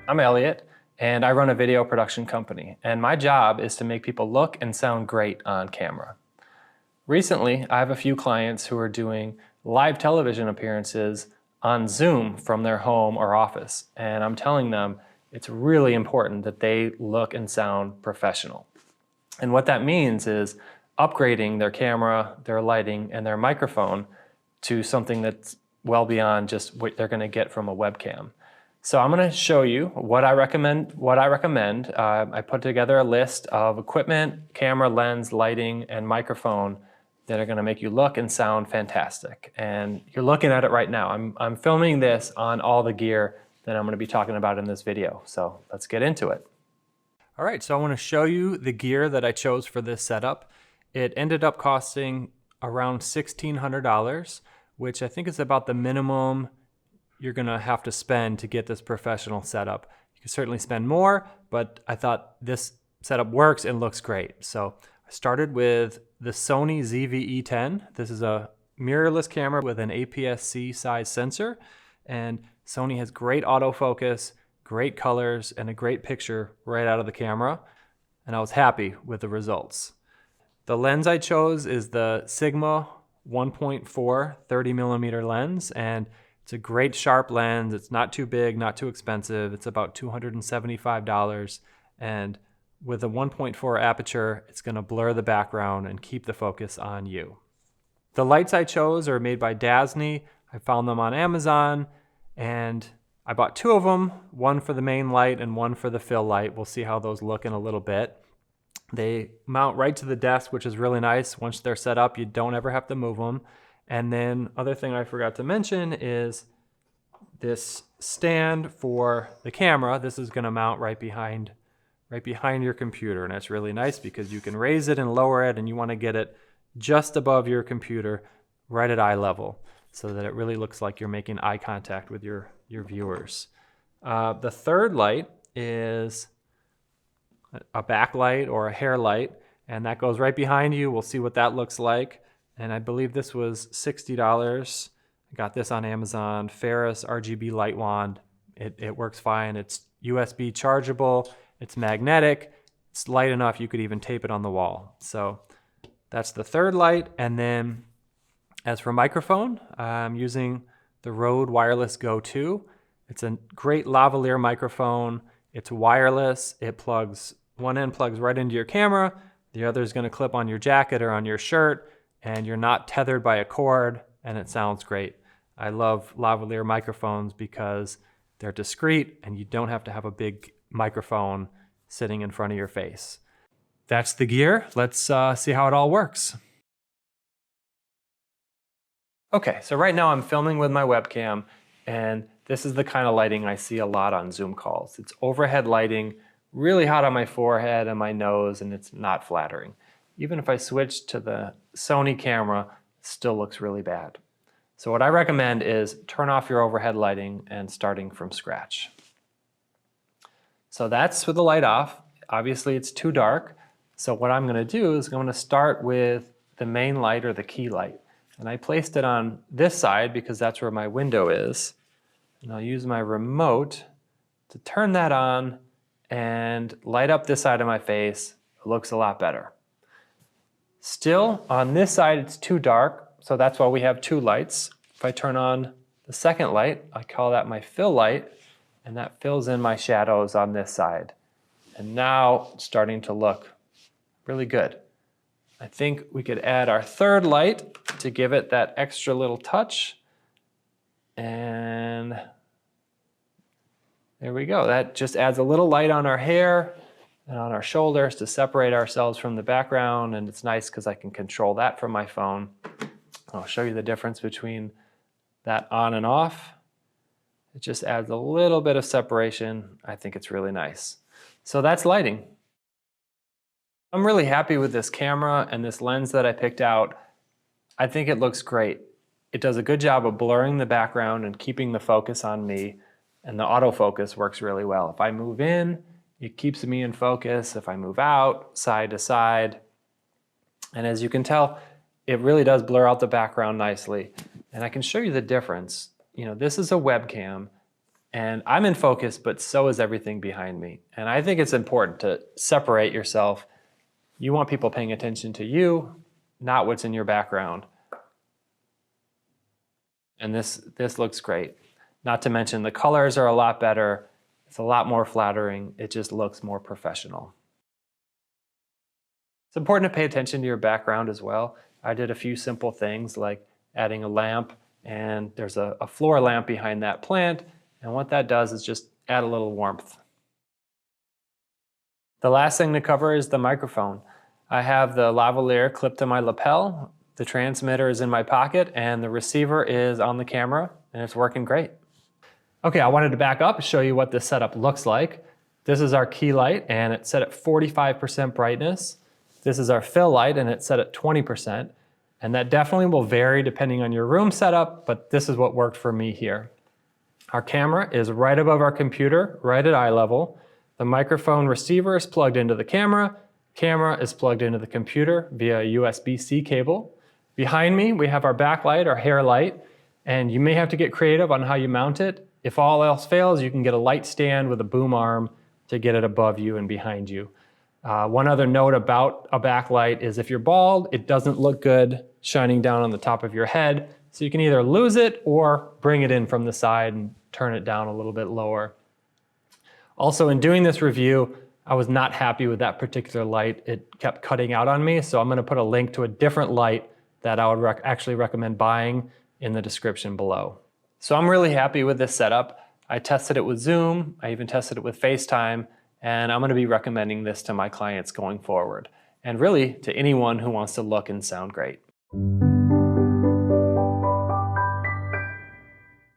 I'm Elliot, and I run a video production company, and my job is to make people look and sound great on camera. Recently, I have a few clients who are doing live television appearances on Zoom from their home or office, and I'm telling them it's really important that they look and sound professional. And what that means is upgrading their camera, their lighting, and their microphone to something that's well beyond just what they're going to get from a webcam. So I'm going to show you what I recommend. I put together a list of equipment, camera, lens, lighting, and microphone that are going to make you look and sound fantastic. And you're looking at it right now. I'm filming this on all the gear that I'm going to be talking about in this video. So let's get into it. All right, so I want to show you the gear that I chose for this setup. It ended up costing around $1,600, which I think is about the minimum you're gonna have to spend to get this professional setup. You can certainly spend more, but I thought this setup works and looks great. So I started with the Sony ZV-E10. This is a mirrorless camera with an APS-C size sensor, and Sony has great autofocus, great colors, and a great picture right out of the camera, and I was happy with the results. The lens I chose is the Sigma 1.4 30mm lens, and it's a great sharp lens. It's not too big, not too expensive. It's about $275, and with a 1.4 aperture, it's going to blur the background and keep the focus on you. The lights I chose are made by Dazzne. I found them on Amazon, and I bought two of them, one for the main light and one for the fill light. We'll see how those look in a little bit. They mount right to the desk, which is really nice. Once they're set up, you don't ever have to move them. And then other thing I forgot to mention is this stand for the camera. This is going to mount right behind your computer, and it's really nice because you can raise it and lower it, and you want to get it just above your computer, right at eye level, so that it really looks like you're making eye contact with your viewers. The third light is a backlight or a hair light, and that goes right behind you. We'll see what that looks like. And I believe this was $60. I got this on Amazon. Ferris RGB light wand. It works fine. It's USB chargeable. It's magnetic. It's light enough you could even tape it on the wall. So that's the third light. And then as for microphone, I'm using the Rode Wireless Go 2. It's a great lavalier microphone. It's wireless. One end plugs right into your camera. The other is going to clip on your jacket or on your shirt, and you're not tethered by a cord, and it sounds great. I love lavalier microphones because they're discreet and you don't have to have a big microphone sitting in front of your face. That's the gear. Let's see how it all works. Okay, so right now I'm filming with my webcam, and this is the kind of lighting I see a lot on Zoom calls. It's overhead lighting, really hot on my forehead and my nose, and it's not flattering. Even if I switch to the Sony camera, it still looks really bad. So what I recommend is turn off your overhead lighting and starting from scratch. So that's with the light off. Obviously it's too dark. So what I'm going to do is I'm going to start with the main light or the key light. And I placed it on this side because that's where my window is. And I'll use my remote to turn that on and light up this side of my face. It looks a lot better. Still, on this side it's too dark, so that's why we have two lights. If I turn on the second light, I call that my fill light, and that fills in my shadows on this side. And now it's starting to look really good. I think we could add our third light to give it that extra little touch. And there we go. That just adds a little light on our hair and on our shoulders to separate ourselves from the background, and it's nice because I can control that from my phone. I'll show you the difference between that on and off. It just adds a little bit of separation. I think it's really nice. So that's lighting. I'm really happy with this camera and this lens that I picked out. I think it looks great. It does a good job of blurring the background and keeping the focus on me, and the autofocus works really well. If I move in, it keeps me in focus. If I move out, side to side, and as you can tell, it really does blur out the background nicely. And I can show you the difference. You know, this is a webcam. And I'm in focus, but so is everything behind me. And I think it's important to separate yourself. You want people paying attention to you, not what's in your background. And this looks great. Not to mention the colors are a lot better. It's a lot more flattering. It just looks more professional. It's important to pay attention to your background as well. I did a few simple things like adding a lamp, and there's a floor lamp behind that plant. And what that does is just add a little warmth. The last thing to cover is the microphone. I have the lavalier clipped to my lapel, the transmitter is in my pocket, and the receiver is on the camera, and it's working great. Okay, I wanted to back up and show you what this setup looks like. This is our key light, and it's set at 45% brightness. This is our fill light, and it's set at 20%. And that definitely will vary depending on your room setup, but this is what worked for me here. Our camera is right above our computer, right at eye level. The microphone receiver is plugged into the camera. Camera is plugged into the computer via a USB-C cable. Behind me, we have our backlight, our hair light, and you may have to get creative on how you mount it. If all else fails, you can get a light stand with a boom arm to get it above you and behind you. One other note about a backlight is if you're bald, it doesn't look good shining down on the top of your head. So you can either lose it or bring it in from the side and turn it down a little bit lower. Also, in doing this review, I was not happy with that particular light. It kept cutting out on me, so I'm going to put a link to a different light that I would actually recommend buying in the description below. So I'm really happy with this setup. I tested it with Zoom, I even tested it with FaceTime, and I'm going to be recommending this to my clients going forward, and really to anyone who wants to look and sound great.